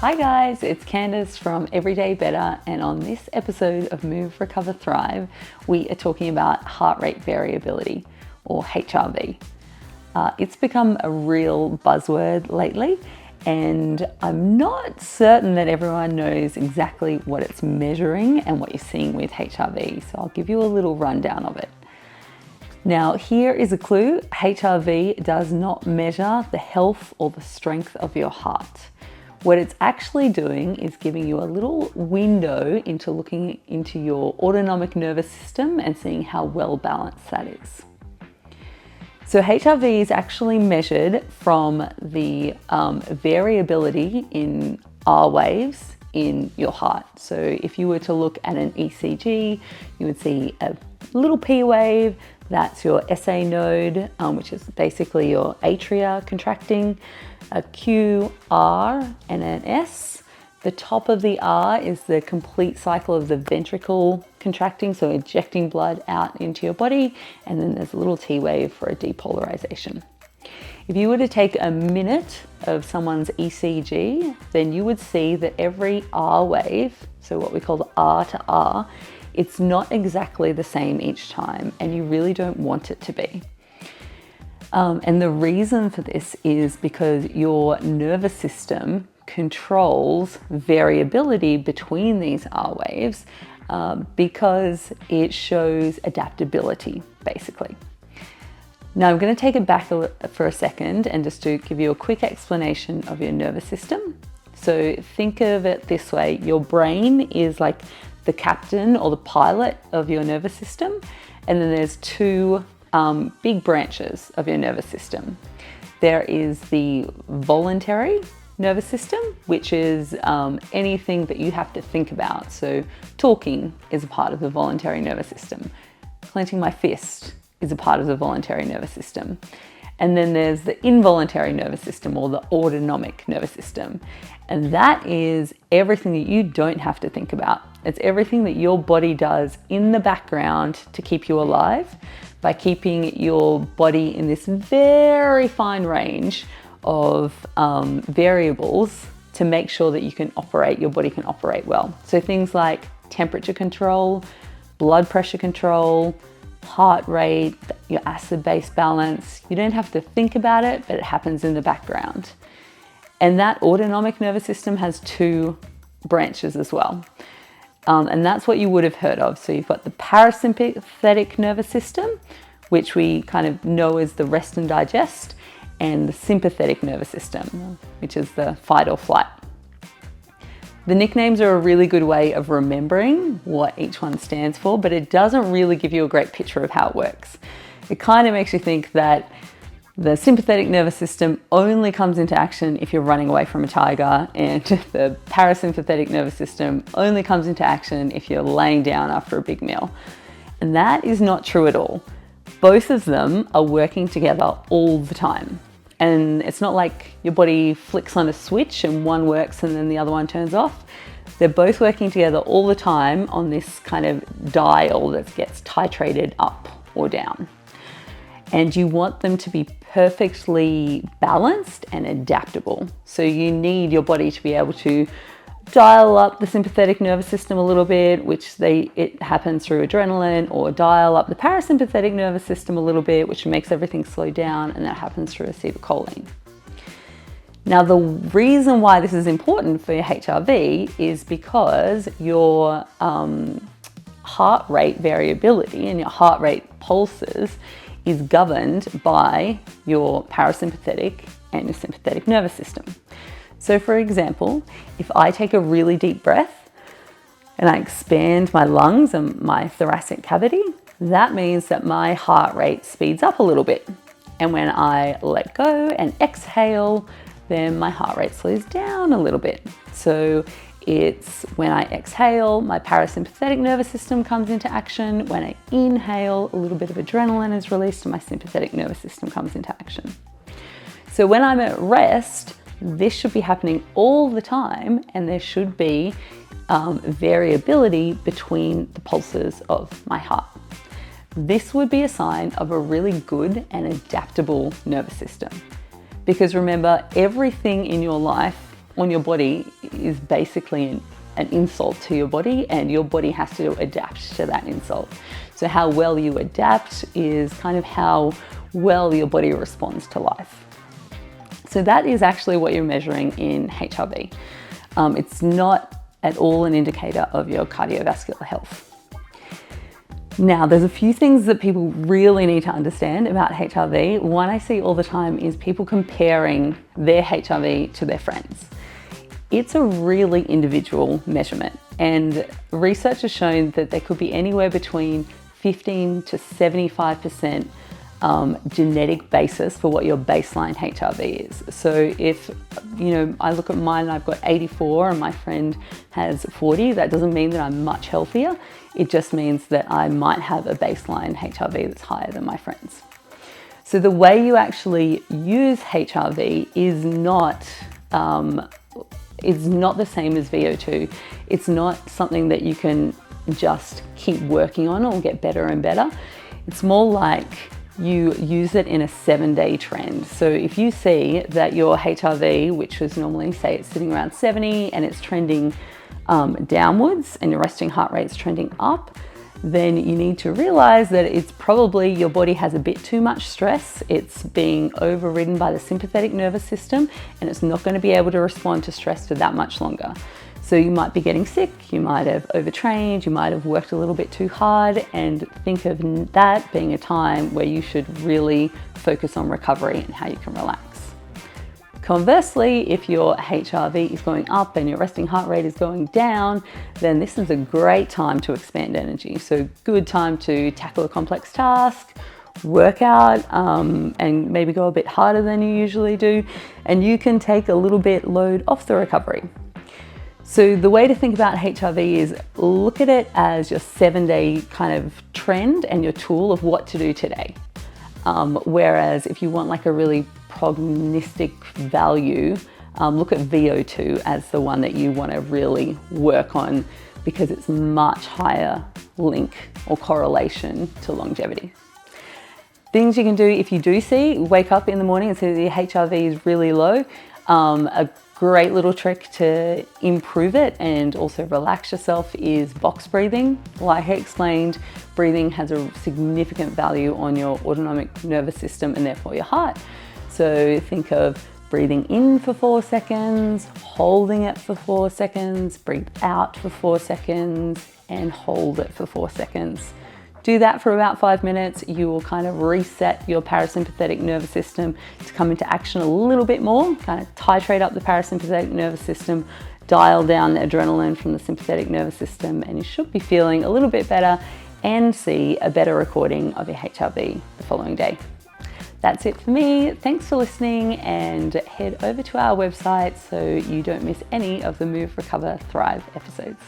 Hi guys, it's Candice from Everyday Better, and on this episode of Move, Recover, Thrive, we are talking about heart rate variability, or HRV. It's become a real buzzword lately, and I'm not certain that everyone knows exactly what it's measuring and what you're seeing with HRV, so I'll give you a little rundown of it. Now, here is a clue. HRV does not measure the health or the strength of your heart. What it's actually doing is giving you a little window into looking into your autonomic nervous system and seeing how well balanced that is. So HRV is actually measured from the variability in R waves in your heart. So if you were to look at an ECG, you would see a little P wave. That's your SA node, which is basically your atria contracting, a Q, R, and an S. The top of the R is the complete cycle of the ventricle contracting, so injecting blood out into your body, and then there's a little T wave for a depolarization. If you were to take a minute of someone's ECG, then you would see that every R wave, so what we call the R to R, it's not exactly the same each time, and you really don't want it to be. And the reason for this is because your nervous system controls variability between these R waves because it shows adaptability, basically. Now I'm going to take it back for a second and just to give you a quick explanation of your nervous system. So think of it this way. Your brain is like the captain or the pilot of your nervous system, and then there's two big branches of your nervous system. There is the voluntary nervous system, which is anything that you have to think about. So talking is a part of the voluntary nervous system. Clenching my fist is a part of the voluntary nervous system. And then there's the involuntary nervous system, or the autonomic nervous system. And that is everything that you don't have to think about. It's everything that your body does in the background to keep you alive by keeping your body in this very fine range of variables to make sure that your body can operate well. So things like temperature control, blood pressure control, heart rate, your acid-base balance. You don't have to think about it, but it happens in the background. And that autonomic nervous system has two branches as well. And that's what you would have heard of. So you've got the parasympathetic nervous system, which we kind of know as the rest and digest, and the sympathetic nervous system, which is the fight or flight. The nicknames are a really good way of remembering what each one stands for, but it doesn't really give you a great picture of how it works. It kind of makes you think that the sympathetic nervous system only comes into action if you're running away from a tiger, and the parasympathetic nervous system only comes into action if you're laying down after a big meal. And that is not true at all. Both of them are working together all the time. And it's not like your body flicks on a switch and one works and then the other one turns off. They're both working together all the time on this kind of dial that gets titrated up or down. And you want them to be perfectly balanced and adaptable. So you need your body to be able to dial up the sympathetic nervous system a little bit, which it happens through adrenaline, or dial up the parasympathetic nervous system a little bit, which makes everything slow down, and that happens through acetylcholine. Now, the reason why this is important for your HRV is because your heart rate variability and your heart rate pulses is governed by your parasympathetic and your sympathetic nervous system. So for example, if I take a really deep breath and I expand my lungs and my thoracic cavity, that means that my heart rate speeds up a little bit. And when I let go and exhale, then my heart rate slows down a little bit. So it's when I exhale, my parasympathetic nervous system comes into action. When I inhale, a little bit of adrenaline is released and my sympathetic nervous system comes into action. So when I'm at rest, this should be happening all the time, and there should be variability between the pulses of my heart. This would be a sign of a really good and adaptable nervous system. Because remember, everything in your life on your body is basically an insult to your body, and your body has to adapt to that insult. So how well you adapt is kind of how well your body responds to life. So that is actually what you're measuring in HRV. It's not at all an indicator of your cardiovascular health. Now, there's a few things that people really need to understand about HRV. One I see all the time is people comparing their HRV to their friends. It's a really individual measurement, and research has shown that there could be anywhere between 15 to 75% genetic basis for what your baseline HRV is. So if, I look at mine and I've got 84 and my friend has 40, that doesn't mean that I'm much healthier. It just means that I might have a baseline HRV that's higher than my friends. So the way you actually use HRV is not the same as VO2. It's not something that you can just keep working on or get better and better. It's more like you use it in a 7-day trend. So if you see that your HRV, which is normally, say it's sitting around 70 and it's trending downwards and your resting heart rate's trending up, then you need to realize that it's probably your body has a bit too much stress. It's being overridden by the sympathetic nervous system, and it's not going to be able to respond to stress for that much longer. So you might be getting sick, you might have overtrained, you might have worked a little bit too hard, and think of that being a time where you should really focus on recovery and how you can relax. Conversely, if your HRV is going up and your resting heart rate is going down, then this is a great time to expand energy. So good time to tackle a complex task, work out, and maybe go a bit harder than you usually do, and you can take a little bit load off the recovery. So the way to think about HRV is look at it as your 7-day kind of trend and your tool of what to do today. Whereas if you want like a really prognostic value, look at VO2 as the one that you want to really work on, because it's much higher link or correlation to longevity. Things you can do if you do wake up in the morning and see that your HRV is really low, a great little trick to improve it and also relax yourself is box breathing. Like I explained, breathing has a significant value on your autonomic nervous system and therefore your heart. So think of breathing in for 4 seconds, holding it for 4 seconds, breathe out for 4 seconds, and hold it for 4 seconds. Do that for about 5 minutes. You will kind of reset your parasympathetic nervous system to come into action a little bit more, kind of titrate up the parasympathetic nervous system, dial down the adrenaline from the sympathetic nervous system, and you should be feeling a little bit better and see a better recording of your HRV the following day. That's it for me. Thanks for listening, and head over to our website so you don't miss any of the Move, Recover, Thrive episodes.